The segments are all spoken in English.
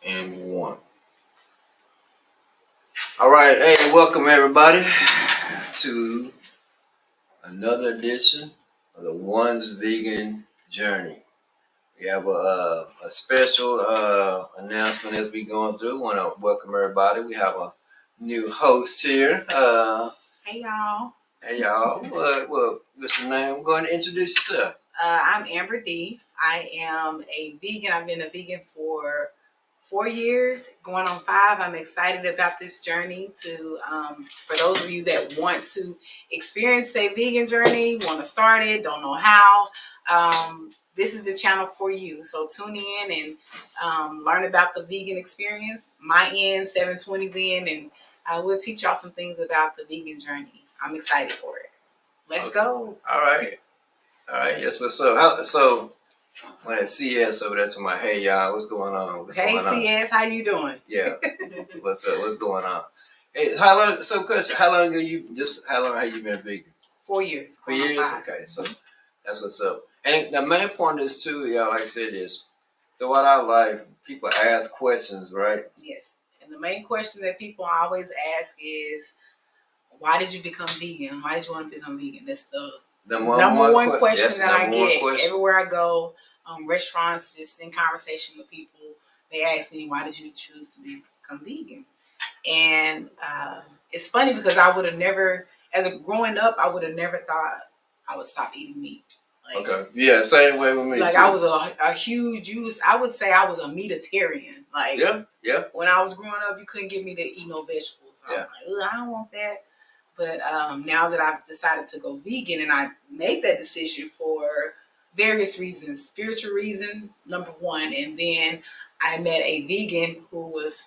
And one. All right, hey, welcome everybody to another edition of the One's Vegan Journey. We have a special announcement as we going through. Want to welcome everybody. We have a new host here. Hey y'all. Hey y'all. What's your name? Go ahead and introduce yourself. I'm Amber D. I am a vegan. I've been a vegan for 4 years, going on 5. I'm excited about this journey to, for those of you that want to experience a vegan journey, want to start it, don't know how, this is the channel for you. So tune in and learn about the vegan experience, my end, 720's end, and we'll teach y'all some things about the vegan journey. I'm excited for it. Let's go. All right. Yes, what's up? So when at CS over there to my hey y'all, what's going on? Hey CS, how you doing? Yeah. What's up? What's going on? Hey, how long? So, question: how long have you been vegan? 4 years. 4 years. Okay, so that's what's up. And the main point is too, y'all. Like I said, is throughout our life, people ask questions, right? Yes. And the main question that people always ask is, why did you become vegan? Why did you want to become vegan? That's the number one question that I get everywhere I go. Restaurants, just in conversation with people, they ask me, why did you choose to become vegan? And it's funny because I would have never, growing up, I would have never thought I would stop eating meat. Like, okay. Yeah, same way with me. Like too. I was a huge I would say I was a meatitarian. Like yeah. When I was growing up, you couldn't get me to eat no vegetables. So I'm like, I don't want that. But now that I've decided to go vegan, and I made that decision for various reasons, spiritual reason, number one, and then I met a vegan who was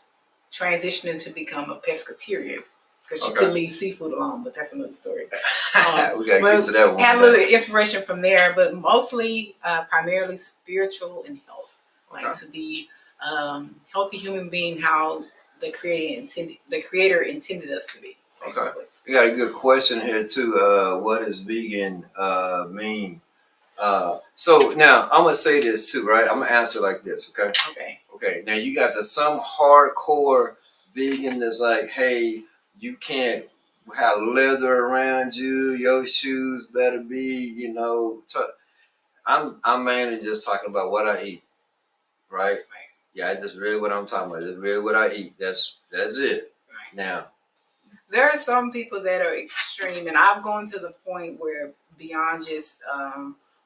transitioning to become a pescatarian because she couldn't leave seafood alone, but that's another story. We gotta get to that one. Have a little inspiration from there, but mostly, primarily spiritual and health, like to be healthy human being, how the creator intended us to be. Basically. Okay. We got a good question here too. What does vegan mean? So now I'm gonna say this too, right? I'm gonna answer like this, okay? Okay. Now you got some hardcore vegan that's like, hey, you can't have leather around you. Your shoes better be, I'm mainly just talking about what I eat, right? Yeah, that's really what I'm talking about. That's really what I eat. That's it. Right. Now, there are some people that are extreme, and I've gone to the point where beyond just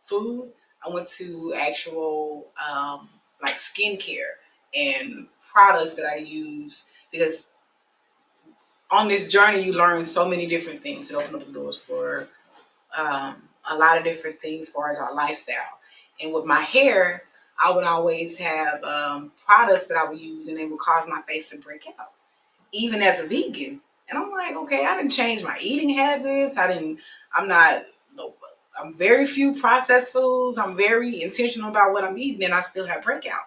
food, I went to actual like skincare and products that I use, because on this journey you learn so many different things that open up the doors for a lot of different things as far as our lifestyle. And with my hair, I would always have products that I would use, and they would cause my face to break out, even as a vegan. And I'm like, okay, I didn't change my eating habits. I'm very few processed foods. I'm very intentional about what I'm eating, and I still have breakout.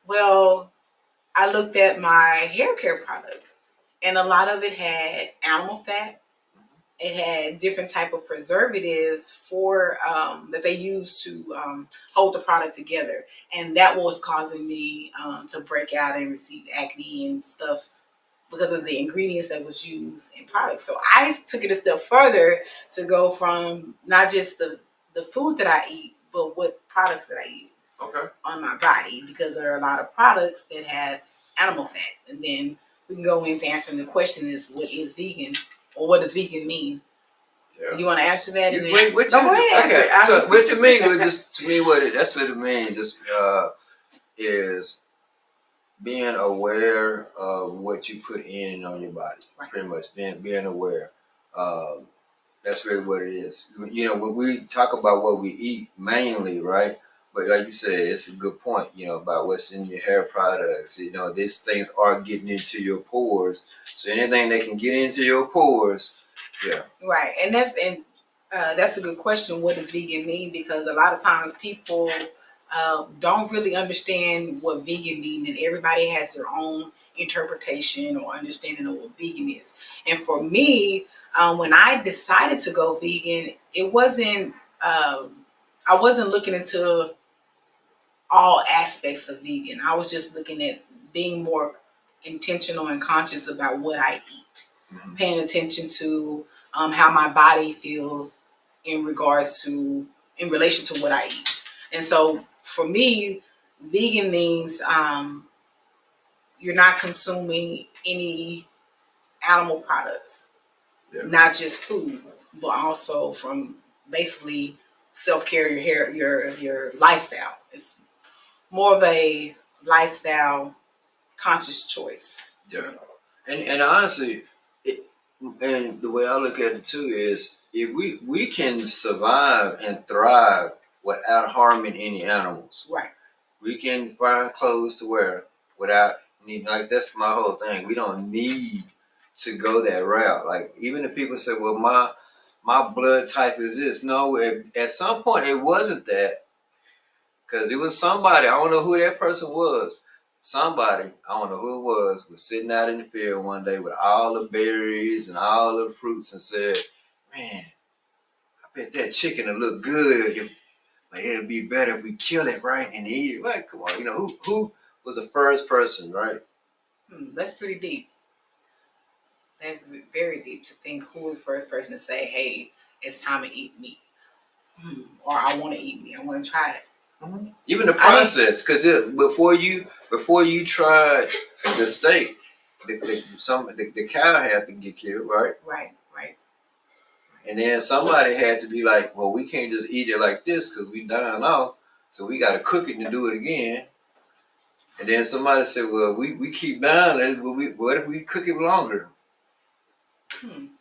Well, I looked at my hair care products, and a lot of it had animal fat. It had different type of preservatives for that they use to hold the product together, and that was causing me to break out and receive acne and stuff because of the ingredients that was used in products. So I took it a step further to go from not just the food that I eat, but what products that I use on my body, because there are a lot of products that have animal fat. And then we can go into answering the question is, what is vegan, or what does vegan mean? Yeah. You want to answer that? Go ahead. Answer. So, to me, that's what it means. Just is being aware of what you put in on your body. Right. Pretty much being aware. That's really what it is. When we talk about what we eat mainly, right? But like you said, it's a good point, about what's in your hair products. These things are getting into your pores. So anything that can get into your pores, yeah. Right. And that's a good question. What does vegan mean? Because a lot of times people don't really understand what vegan means, and everybody has their own interpretation or understanding of what vegan is. And for me, when I decided to go vegan, it wasn't, I wasn't looking into all aspects of vegan. I was just looking at being more intentional and conscious about what I eat, paying attention to how my body feels in relation to what I eat. And so for me, vegan means you're not consuming any animal products, not just food, but also from basically self-care, your hair, your lifestyle. It's more of a lifestyle conscious choice. Yeah. And honestly, and the way I look at it too is if we can survive and thrive without harming any animals. Right. We can find clothes to wear without needing, like that's my whole thing. We don't need to go that route. Like even if people say, well, my blood type is this. No, at some point it wasn't that. Because it was somebody, I don't know who that person was. Somebody, I don't know who it was sitting out in the field one day with all the berries and all the fruits and said, man, I bet that chicken will look good. But it'll be better if we kill it, right? And eat it. Right, come on. You know, who was the first person, right? That's pretty deep. That's very deep to think who was the first person to say, hey, it's time to eat meat. Or I want to eat meat. I want to try it. Even the process, because before you tried the steak, the cow had to get killed, right? Right. And then somebody had to be like, well, we can't just eat it like this because we dying off, so we got to cook it and do it again. And then somebody said, well, we keep dying. What if we cook it longer?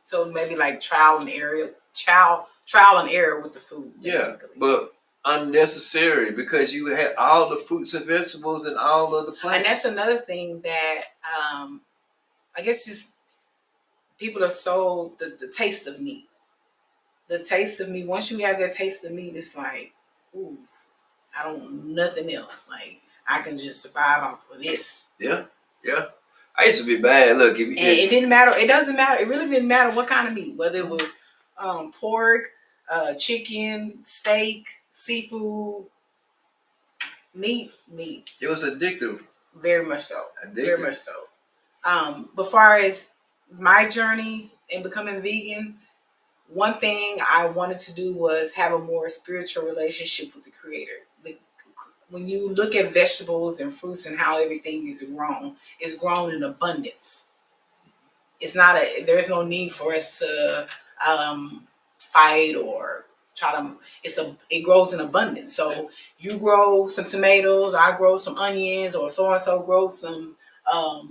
So maybe like trial and error with the food. Basically. Yeah, but unnecessary because you had all the fruits and vegetables and all of the plants. And that's another thing that I guess just people are so the taste of meat. The taste of meat. Once you have that taste of meat, it's like, ooh, I don't want nothing else. Like I can just survive off of this. Yeah. I used to be bad. Look, it didn't matter. It doesn't matter. It really didn't matter what kind of meat, whether it was pork, chicken, steak, seafood, meat. It was addictive. Very much so. Very much so. But far as my journey in becoming vegan, one thing I wanted to do was have a more spiritual relationship with the Creator. When you look at vegetables and fruits and how everything is grown, it's grown in abundance. There's no need for us to fight or try to. It grows in abundance. So you grow some tomatoes, I grow some onions, or so and so grows some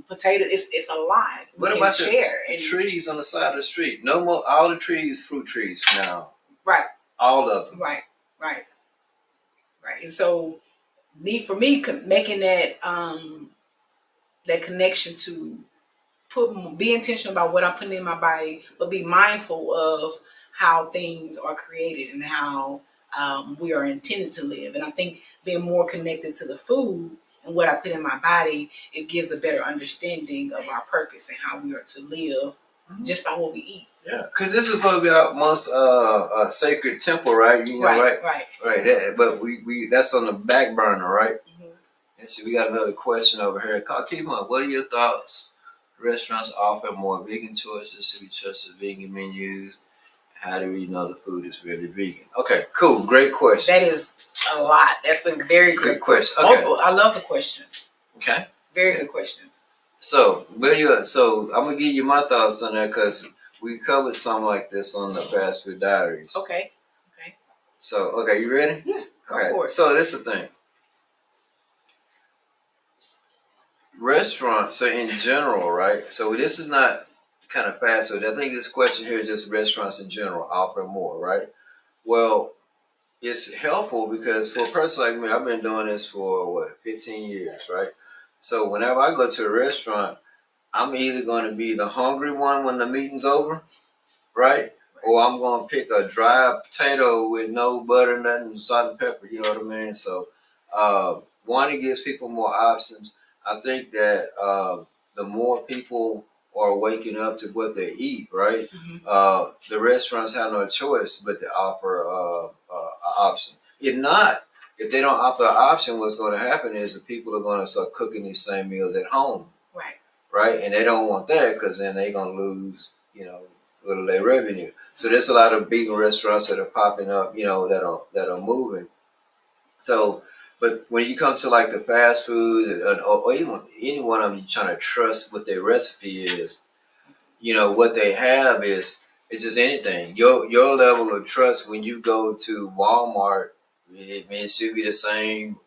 potatoes. It's a lot. What about the trees on the side of the street? No more. All the trees, fruit trees now. Right. All of them. Right. And so, for me, making that that connection to be intentional about what I'm putting in my body, but be mindful of how things are created and how we are intended to live. And I think being more connected to the food and what I put in my body, it gives a better understanding of our purpose and how we are to live just by what we eat. Yeah, because this is supposed to be our most sacred temple, right? You know, right. But we that's on the back burner, right? And see, we got another question over here. Keep on. What are your thoughts? Restaurants offer more vegan choices. Should we trust the vegan menus? How do we know the food is really vegan? Okay, cool. Great question. That is a lot. That's a very good question. Okay. I love the questions. Okay. Very good questions. So, so I'm gonna give you my thoughts on that because we covered something like this on the Fast Food Diaries. Okay. So, you ready? Yeah. Go for it. So this is the thing. Restaurants, so in general, right? So this is not kind of fast food. I think this question here is just restaurants in general offer more, right? Well, it's helpful because for a person like me, I've been doing this for 15 years, right? So whenever I go to a restaurant, I'm either going to be the hungry one when the meeting's over, right? Or I'm going to pick a dry potato with no butter, nothing, salt and pepper, you know what I mean? So one, it gives people more options. I think that the more people are waking up to what they eat, right? The restaurants have no choice but to offer an option. If not, if they don't offer an option, what's going to happen is the people are going to start cooking these same meals at home. Right. Right. And they don't want that because then they're going to lose, you know, a little of their revenue. So there's a lot of vegan restaurants that are popping up, you know, that are moving. So, but when you come to like the fast food or even any one of them, you're trying to trust what their recipe is. You know, what they have is it's just anything. Your level of trust when you go to Walmart, it should be the same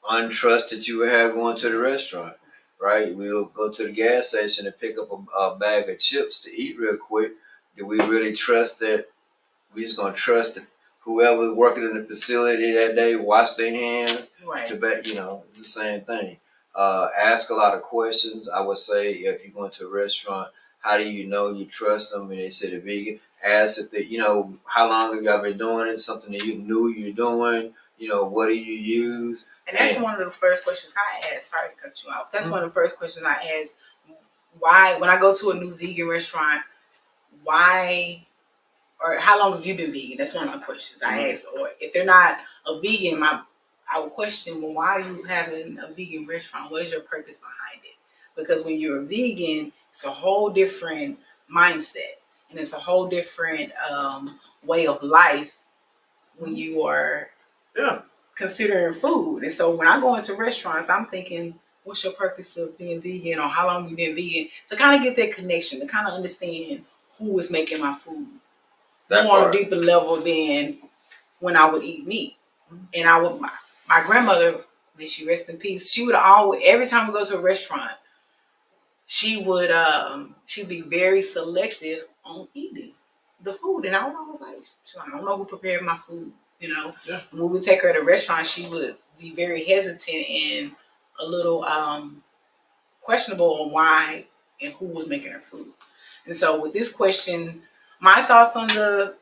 untrust that you would have going to the restaurant, right? We'll go to the gas station and pick up a bag of chips to eat real quick. Do we really trust that? We just gonna trust that whoever's working in the facility that day wash their hands. Right. To bet, you know, it's the same thing. Ask a lot of questions. I would say if you're going to a restaurant, how do you know you trust them? And they say they're vegan. Ask if they, you know, how long have y'all been doing it? Something that you knew you're doing. You know, what do you use? And that's one of the first questions I ask. Sorry to cut you off. That's one of the first questions I ask. Why, when I go to a new vegan restaurant, why, or how long have you been vegan? That's one of my questions I ask. Or if they're not a vegan, I would question, well, why are you having a vegan restaurant? What is your purpose behind it? Because when you're a vegan, it's a whole different mindset. And it's a whole different way of life when you are considering food. And so when I go into restaurants, I'm thinking, what's your purpose of being vegan, or how long you been vegan? To kind of get that connection, to kind of understand who is making my food on a deeper level than when I would eat meat. And I would, my grandmother, may she rest in peace, she would always, every time we go to a restaurant, she'd be very selective on eating the food. And I was always like, I don't know who prepared my food, you know. Yeah. And when we would take her to a restaurant, she would be very hesitant and a little questionable on why and who was making her food. And so with this question, my thoughts on the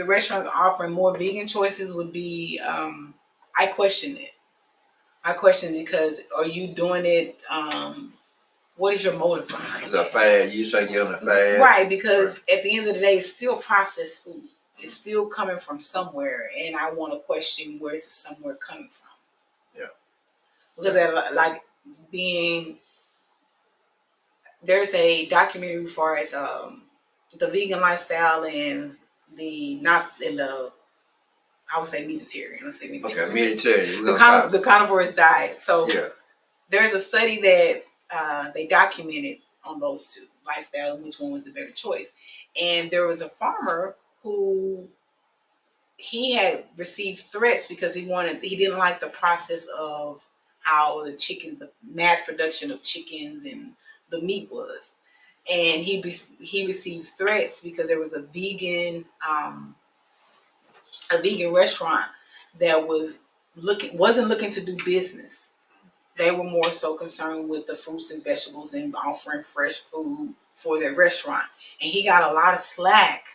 restaurants offering more vegan choices would be, I question it. I question it because are you doing it, what is your motive behind it? It's a fad. You try to get on a fad. Right, because at the end of the day, it's still processed food. It's still coming from somewhere, and I want to question where's the somewhere coming from. Yeah. Because like there's a documentary for as the vegan lifestyle and I would say mediterranean. Let's say mediterranean. Okay, mediterranean. The carnivorous diet. So yeah. There's a study that they documented on those two lifestyles, which one was the better choice. And there was a farmer who he had received threats because he didn't like the process of how the mass production of chickens and the meat was. And he received threats because there was a vegan restaurant that wasn't looking to do business. They were more so concerned with the fruits and vegetables and offering fresh food for their restaurant. And he got a lot of slack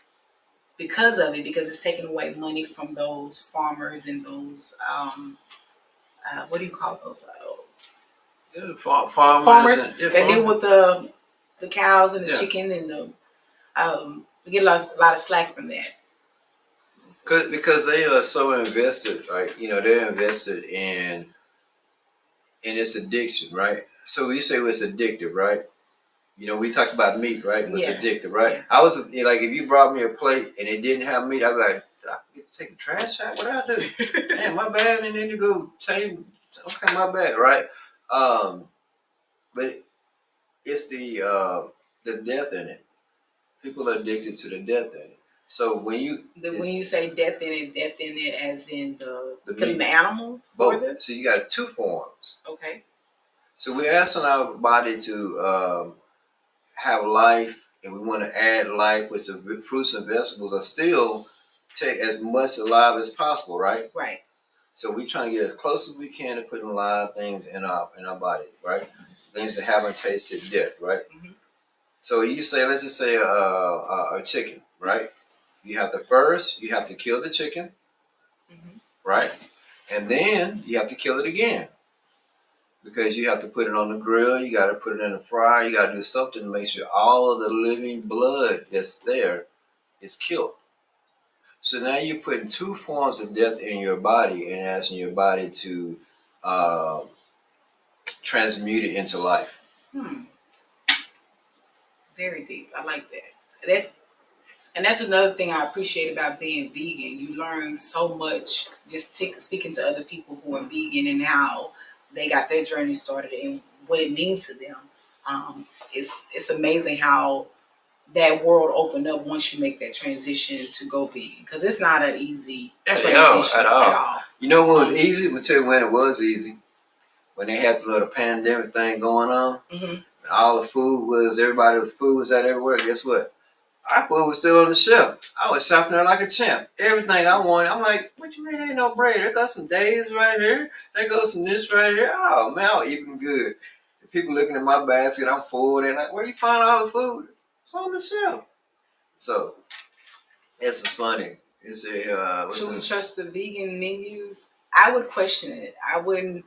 because of it, because it's taking away money from those farmers and those what do you call those? Farmers that deal with the cows and the chicken and they get a lot of slack from that. Because they are so invested, like, you know, they're invested in its addiction, right? So we say it's addictive, right? You know, we talked about meat, right? It's addictive, right? Yeah. I was like, if you brought me a plate and it didn't have meat, I'd be like, did I forget to take the trash out? What did I do? Man, my bad. And then you go say, okay, my bad, right? But it's the death in it. People are addicted to the death in it. So when you say death in it as in the animal? Both. So you got two forms. Okay. So we're asking our body to have life, and we want to add life, which the fruits and vegetables are still take as much alive as possible, right? Right. So we're trying to get as close as we can to putting live things in our body, right? Things that haven't tasted death, right? Mm-hmm. So let's just say a chicken, right? You have to kill the chicken, right? And then you have to kill it again. Because you have to put it on the grill, you got to put it in the fryer, you got to do something to make sure all of the living blood that's there is killed. So now you're putting two forms of death in your body and asking your body to uh, transmute it into life. Very deep. I like that. That's another thing I appreciate about being vegan. You learn so much just speaking to other people who are vegan and how they got their journey started and what it means to them. It's amazing how that world opened up once you make that transition to go vegan, because it's not an easy transition at all. You know what was easy? I'll tell you when it was easy. When they had the little pandemic thing going on, all the food was out everywhere. Guess what? Our food was still on the shelf. I was shopping there like a champ. Everything I wanted. I'm like, what you mean ain't no bread? There goes some days right here. There goes some this right here. Oh man, I was eating good. People looking at my basket, I'm full. They're like, where you find all the food? It's on the shelf. So it's funny. It's a should we trust the vegan menus? I would question it. I would,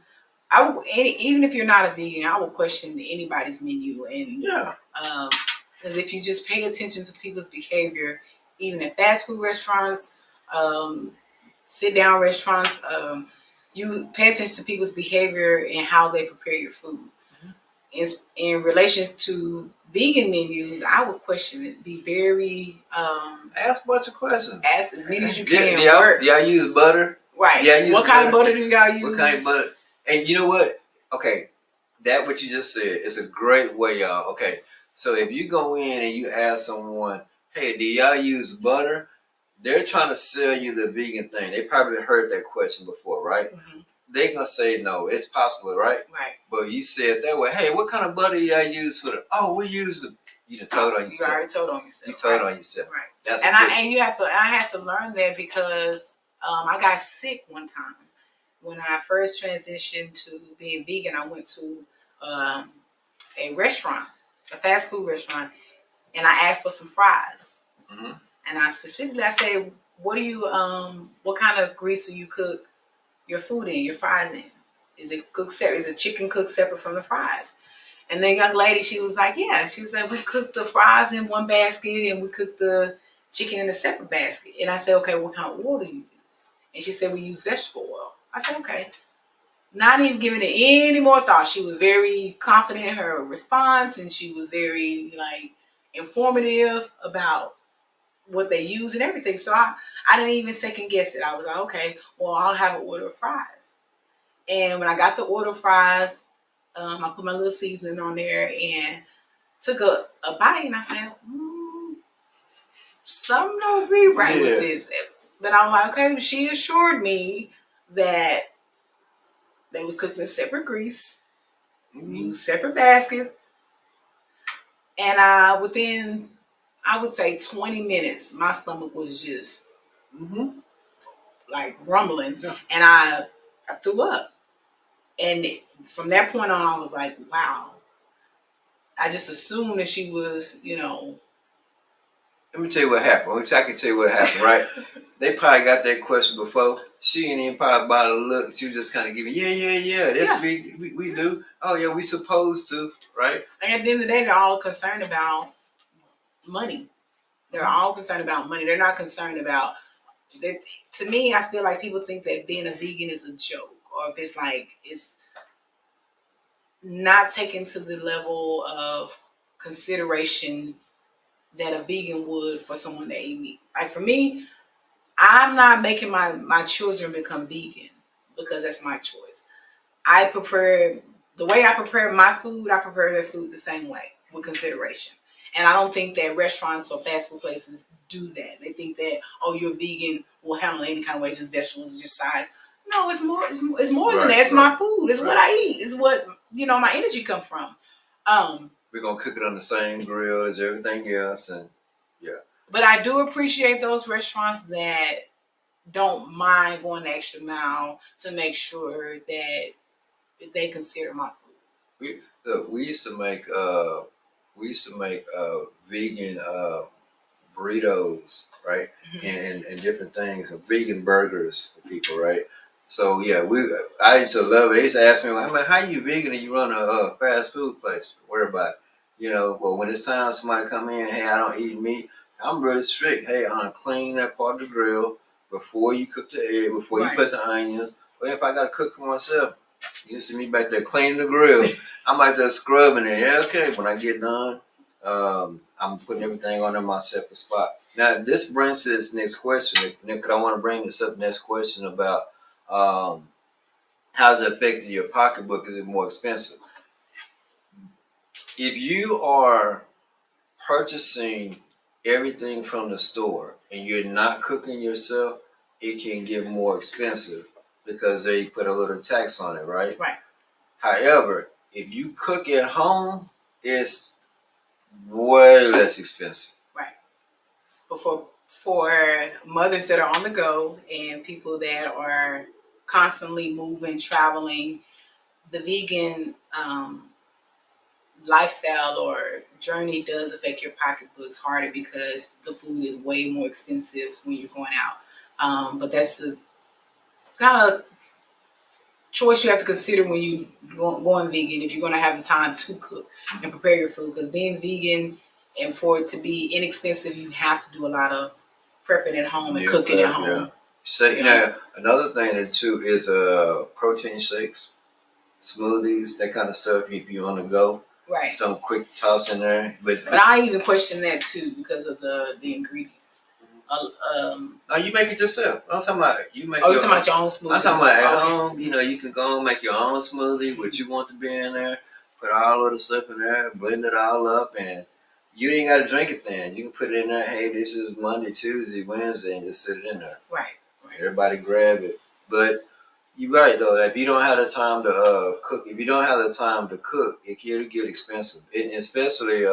even if you're not a vegan, I would question anybody's menu. And because if you just pay attention to people's behavior, even at fast food restaurants, sit down restaurants, you pay attention to people's behavior and how they prepare your food. In relation to vegan menus, I would question it. Be very ask a bunch of questions. Ask as many as you can. Do y'all use butter? Right. What kind of butter do y'all use? What kind of butter? And you know what? Okay, that what you just said is a great way, y'all. Okay, so if you go in and you ask someone, "Hey, do y'all use butter?" They're trying to sell you the vegan thing. They probably heard that question before, right? They're gonna say no. It's possible, right? Right. But you said that way. Hey, what kind of butter do y'all use for the? Oh, we use the. You done told on yourself. You already told on yourself. You told on yourself. Right. That's and you have to. I had to learn that because I got sick one time when I first transitioned to being vegan. I went to a restaurant, a fast food restaurant, and I asked for some fries. And I said, "What do you what kind of grease do you cook your food in, your fries in? Is it cooked separate? Is the chicken cooked separate from the fries?" And the young lady, she was like, "Yeah." She was like, "We cooked the fries in one basket and we cooked the chicken in a separate basket." And I said, "Okay, what kind of oil do you use?" And she said, "We use vegetable oil." I said, "Okay." Not even giving it any more thought. She was very confident in her response, and she was very informative about what they use and everything. So I didn't even second guess it. I was like, okay, well, I'll have an order of fries. And when I got the order of fries, I put my little seasoning on there and took a bite, and I said, something don't seem right with this. But I'm like, okay, she assured me that they was cooking in separate grease, used separate baskets, and within, I would say 20 minutes, my stomach was just like rumbling, and I threw up. And from that point on, I was like, wow. I just assumed that she was, Let me tell you what happened. I can tell you what happened, right? They probably got that question before. She ain't even probably about to look. She was just kind of giving, yeah. That's we do. Oh yeah, we supposed to, right? And at the end of the day, they're all concerned about money. They're all concerned about money. They're not concerned about. To me, I feel like people think that being a vegan is a joke, or if it's not taken to the level of consideration that a vegan would for someone that eat meat. Like for me, I'm not making my children become vegan because that's my choice. I prepare the way I prepare my food. I prepare their food the same way with consideration. And I don't think that restaurants or fast food places do that. They think that, oh, you're vegan, will handle any kind of way, just vegetables, just size. No, it's more. It's more than that. It's my food. It's what I eat. It's what my energy comes from. We're gonna cook it on the same grill as everything else, and But I do appreciate those restaurants that don't mind going the extra mile to make sure that they consider my food. We used to make vegan burritos, right? And different things, vegan burgers for people, right? So yeah, I used to love it. They used to ask me, I'm like, how you vegan and you run a fast food place? Where about? Well, when it's time somebody come in, hey, I don't eat meat. I'm really strict. Hey, I'm clean that part of the grill before you cook the egg, before you put the onions. Or if I gotta cook for myself, you see me back there cleaning the grill. I'm like there scrubbing it. Yeah, okay. When I get done, I'm putting everything on in my separate spot. Now, this brings to this next question. Nick, I want to bring this up next question about how's it affecting your pocketbook? Is it more expensive? If you are purchasing everything from the store and you're not cooking yourself, it can get more expensive because they put a little tax on it, right? Right. However, if you cook at home, it's way less expensive. Right. But for mothers that are on the go and people that are constantly moving, traveling, the vegan lifestyle or journey does affect your pocketbooks harder because the food is way more expensive when you're going out. But that's the kind of choice you have to consider when you going vegan, if you're going to have the time to cook and prepare your food. Because being vegan and for it to be inexpensive, you have to do a lot of prepping at home and cooking at home. Yeah. So, another thing too is protein shakes, smoothies, that kind of stuff if you're on the go. Right. Some quick toss in there. But I even question that too because of the ingredients. No, you make it yourself. I'm talking about you make. Oh, you're talking about your own smoothie. I'm talking about at home. You can go and make your own smoothie, what you want to be in there. Put all of the stuff in there, blend it all up, and you ain't got to drink it then. You can put it in there. Hey, this is Monday, Tuesday, Wednesday, and just sit it in there. Right. Everybody grab it. But you're right though. If you don't have the time to cook, it can get expensive, and especially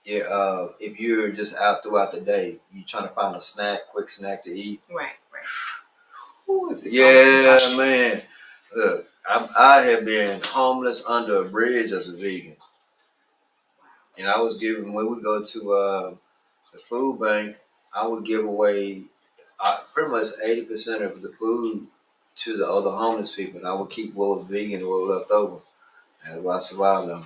if you're just out throughout the day, you're trying to find a quick snack to eat. Right. Ooh, yeah, man. Look, I have been homeless under a bridge as a vegan. And I was giving, when we go to the food bank, I would give away pretty much 80% of the food to the other homeless people. And I would keep what was vegan and what was left over. And that's why I survived them.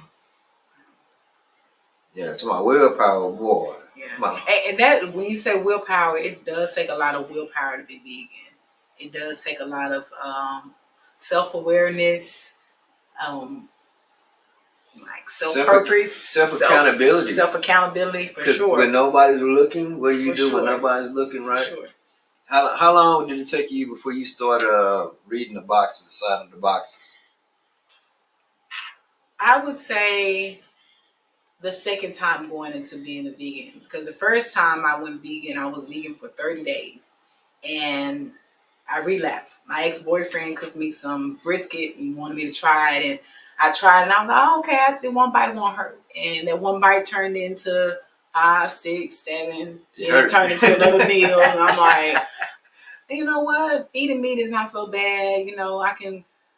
Yeah, to my willpower, boy. Yeah. And that, when you say willpower, it does take a lot of willpower to be vegan. It does take a lot of self-awareness, like self-purpose, self-accountability. Self-accountability, for sure. When nobody's looking, what do you do when nobody's looking, right? For sure. How long did it take you before you started reading the side of the boxes? I would say the second time going into being a vegan. Because the first time I went vegan, I was vegan for 30 days. And I relapsed. My ex-boyfriend cooked me some brisket and wanted me to try it. And I tried it and I was like, oh, okay, I did one bite, won't hurt. And that one bite turned into 5, 6, 7. Then it turned into another meal. And I'm like, you know what? Eating meat is not so bad.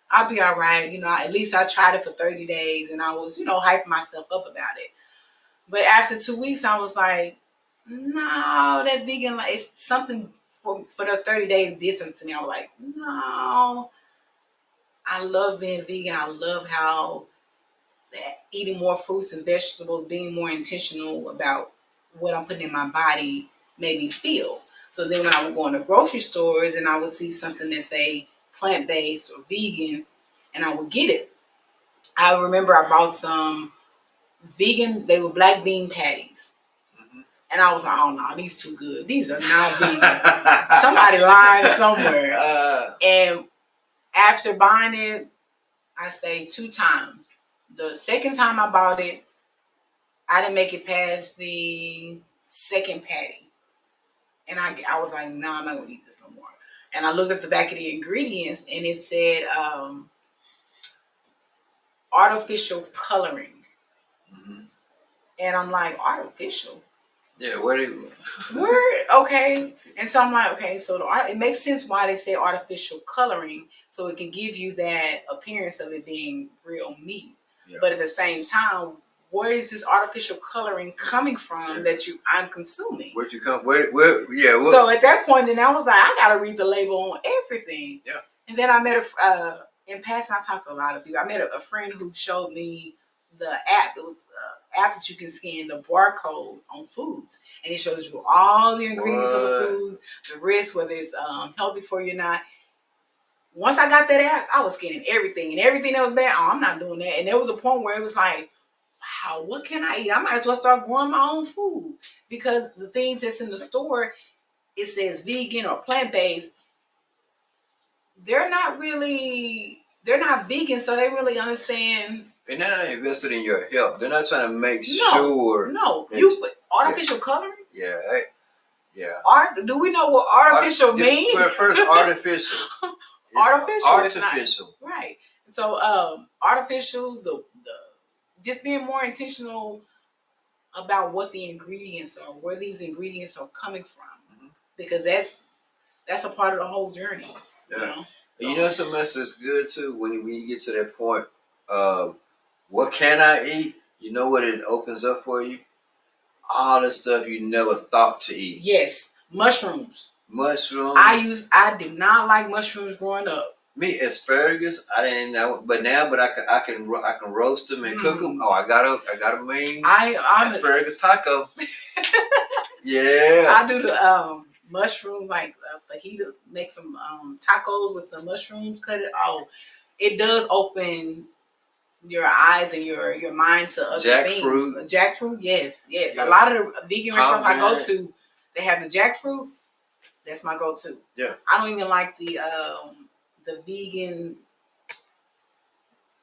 I'll be all right. At least I tried it for 30 days and I was, hyping myself up about it. But after 2 weeks, I was like, no, that vegan, it's something for the 30 days did something to me. I was like, no, I love being vegan. I love how eating more fruits and vegetables, being more intentional about what I'm putting in my body made me feel. So then when I would go into grocery stores and I would see something that say plant-based or vegan, and I would get it. I remember I bought some vegan, they were black bean patties. Mm-hmm. And I was like, oh no, these too good. These are not vegan. Somebody lying somewhere. And after buying it, I say 2 times. The second time I bought it, I didn't make it past the second patty. And I was like, no, I'm not going to eat this no more. And I looked at the back of the ingredients and it said artificial coloring. Mm-hmm. And I'm like, artificial? Yeah, okay. And so I'm like, okay, so it makes sense why they say artificial coloring, so it can give you that appearance of it being real meat. Yeah. But at the same time, where is this artificial coloring coming from that I'm consuming? Where'd you come? Yeah. So at that point, then I was like, I gotta read the label on everything. Yeah. And then I met in passing, I talked to a lot of people. I met a friend who showed me the app. It was app that you can scan the barcode on foods, and it shows you all the ingredients of the foods, the risk, whether it's healthy for you or not. Once I got that app, I was scanning everything, and everything that was bad, oh, I'm not doing that. And there was a point where it was like, wow, what can I eat? I might as well start growing my own food, because the things that's in the store, it says vegan or plant-based, they're not vegan, so they really understand. And they're not invested in your health. They're not trying to make sure. No, you put artificial coloring. Yeah, yeah. Do we know what artificial means? First, artificial. Artificial. Right. So, artificial. The just being more intentional about what the ingredients are, where these ingredients are coming from, because that's a part of the whole journey. Yeah. You know something else that's good too, when you get to that point of what can I eat? You know what it opens up for you? All the stuff you never thought to eat. Yes, mushrooms. Mushrooms. I did not like mushrooms growing up. Me, asparagus, I didn't know, but I can roast them and cook them. Oh, I got a mean asparagus taco. Yeah. I do the mushrooms, like fajita, make some tacos with the mushrooms, cut it. Oh, it does open your eyes and your mind to other things. Jackfruit, yes. Yeah. A lot of the vegan restaurants I go to, they have the jackfruit. That's my go-to. Yeah. I don't even like the vegan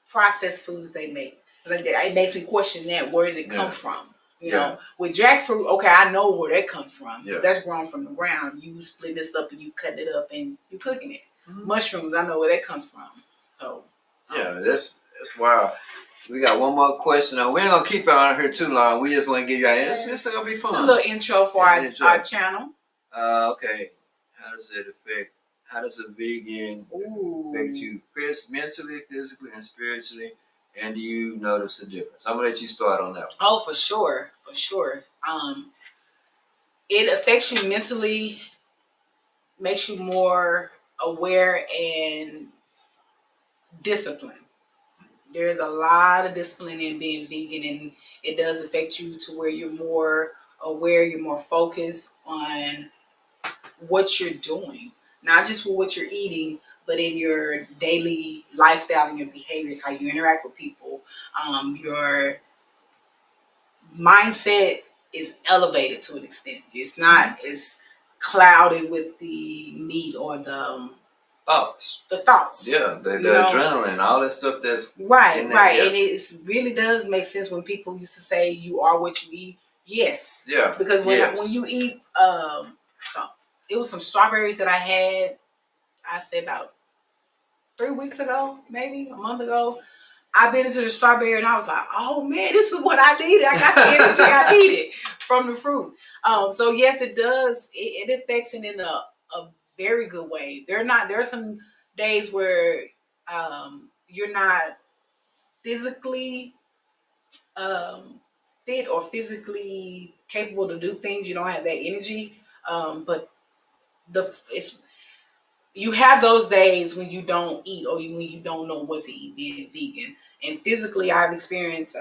processed foods that they make. It makes me question that. Where does it come from? You know, with jackfruit, okay, I know where that comes from. Yeah. That's grown from the ground. You split this up and you cut it up and you cooking it. Mm-hmm. Mushrooms, I know where that comes from. So yeah, that's wild. We got one more question. Now, we ain't gonna keep it on here too long. We just want to give you this is gonna be fun. A little intro for our channel. Okay. How does a vegan affect you mentally, physically, and spiritually? And do you notice a difference? I'm gonna let you start on that one. Oh, for sure. It affects you mentally, makes you more aware and disciplined. There's a lot of discipline in being vegan, and it does affect you to where you're more aware, you're more focused on what you're doing, not just with what you're eating, but in your daily lifestyle and your behaviors, how you interact with people. Your mindset is elevated to an extent. It's not as clouded with the meat or the thoughts. Yeah, the adrenaline, all that stuff that's right. Yeah. And it really does make sense when people used to say you are what you eat. Yes. Yeah. Because when you eat, it was some strawberries that I had, I say about 3 weeks ago, maybe a month ago. I bit into the strawberry and I was like, oh man, this is what I needed. I got the energy I needed from the fruit. So yes, it does. It affects it in a very good way. There are some days where you're not physically fit or physically capable to do things. You don't have that energy. But you have those days when you don't eat or when you don't know what to eat being vegan. And physically, I've experienced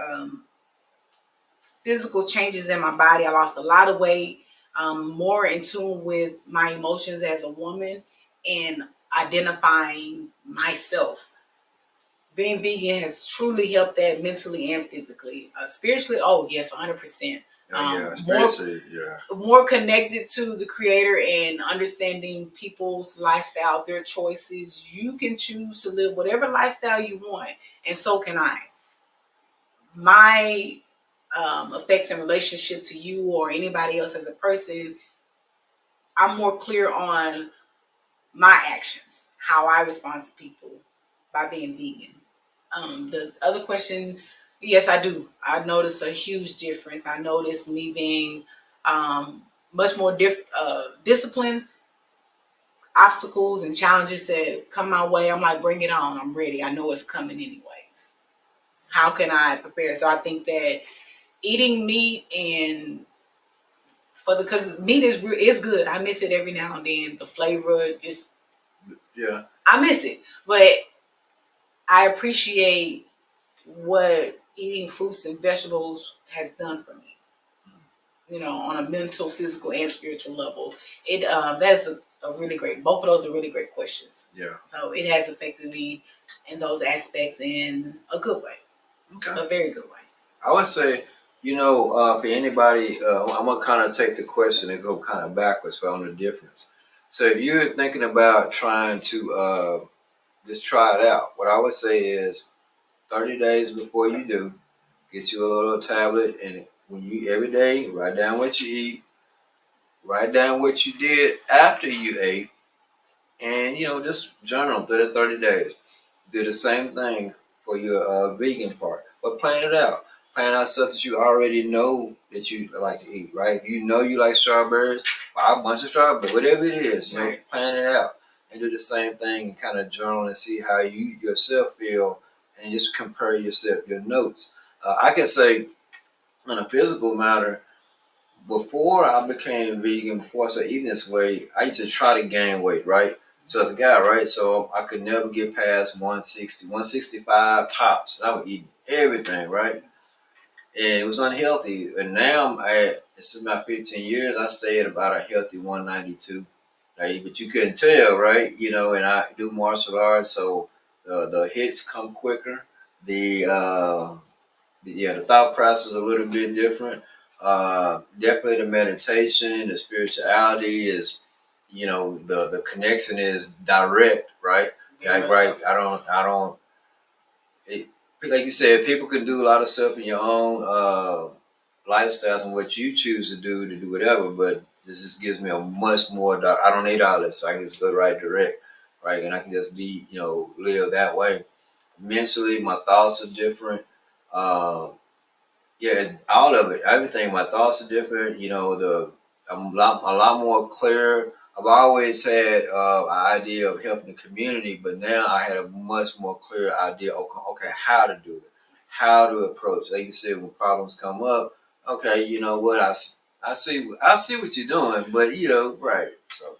physical changes in my body. I lost a lot of weight. More in tune with my emotions as a woman and identifying myself. Being vegan has truly helped that mentally and physically. Spiritually, oh yes, 100%. More connected to the creator and understanding people's lifestyle, their choices. You can choose to live whatever lifestyle you want, and so can I. My effects in relationship to you or anybody else as a person, I'm more clear on my actions, how I respond to people by being vegan. The other question, yes, I do. I notice a huge difference. I notice me being much more disciplined. Obstacles and challenges that come my way, I'm like, bring it on. I'm ready. I know it's coming anyways. How can I prepare? So I think that eating meat because meat is good. I miss it every now and then. The flavor, I miss it. But I appreciate what eating fruits and vegetables has done for me. You know, on a mental, physical, and spiritual level. It That's a really great. Both of those are really great questions. Yeah. So it has affected me in those aspects in a good way. Okay. A very good way. I would say, for anybody, I'm gonna kind of take the question and go kind of backwards on the difference. So if you're thinking about trying to just try it out, what I would say is 30 days before you do, get you a little tablet, and when you every day write down what you eat, write down what you did after you ate, and just journal through the 30 days. Do the same thing for your vegan part, but plan it out. Plan out stuff that you already know that you like to eat, right? You know you like strawberries, buy a bunch of strawberries, whatever it is, Right. Plan it out and do the same thing and kind of journal and see how you yourself feel and just compare your notes. I can say on a physical matter, before I became vegan, before I started eating this way, I used to try to gain weight, right? So as a guy, right? So I could never get past 160, 165 tops. I would eat everything, right? And it was unhealthy. And now this is about 15 years, I stay at about a healthy 192. But you couldn't tell, right? And I do martial arts, so the hits come quicker. The thought process is a little bit different. Definitely the meditation, the spirituality is, the connection is direct, right? Like, right. I don't. It, like you said, people can do a lot of stuff in your own lifestyles and what you choose to do whatever. But this just gives me a much more. I don't need all this, so I can just go right direct, right? And I can just be, live that way. Mentally, my thoughts are different. Um, yeah, all of it, everything. My thoughts are different. I'm a lot more clear. I've always had an idea of helping the community, but now I had a much more clear idea. Okay, how to do it, how to approach. Like you said, when problems come up, okay, you know what? I see what you're doing, but right. So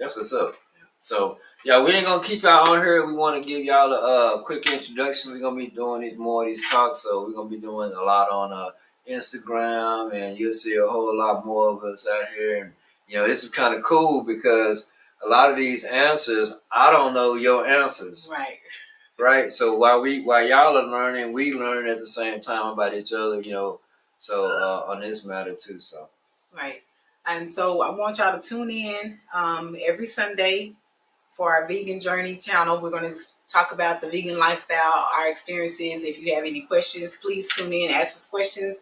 that's what's up. So yeah, we ain't gonna keep y'all on here. We want to give y'all a quick introduction. We're gonna be doing more of these talks, so we're gonna be doing a lot on Instagram, and you'll see a whole lot more of us out here. And this is kind of cool because a lot of these answers, I don't know your answers. Right. Right. So while y'all are learning, we learn at the same time about each other. So on this matter too. So. Right. And so I want y'all to tune in every Sunday for our Vegan Journey channel. We're going to talk about the vegan lifestyle, our experiences. If you have any questions, please tune in, ask us questions.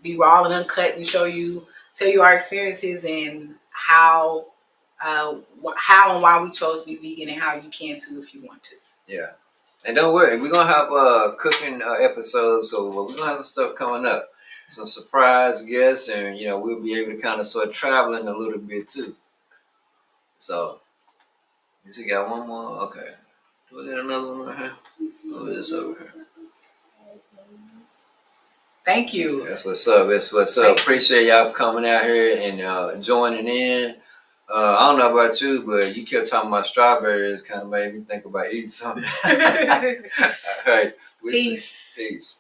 Be raw and uncut and tell you our experiences and how and why we chose to be vegan and how you can too if you want to. Yeah. And don't worry, we're going to have cooking episodes, so we're going to have some stuff coming up. Some surprise guests, and we'll be able to kind of start traveling a little bit too. So, you got one more? Okay. Do we get another one right here? Oh, this over here. Thank you. That's what's up. That's what's up. Appreciate y'all coming out here and joining in. I don't know about you, but you kept talking about strawberries. Kind of made me think about eating something. All right. Peace. Peace.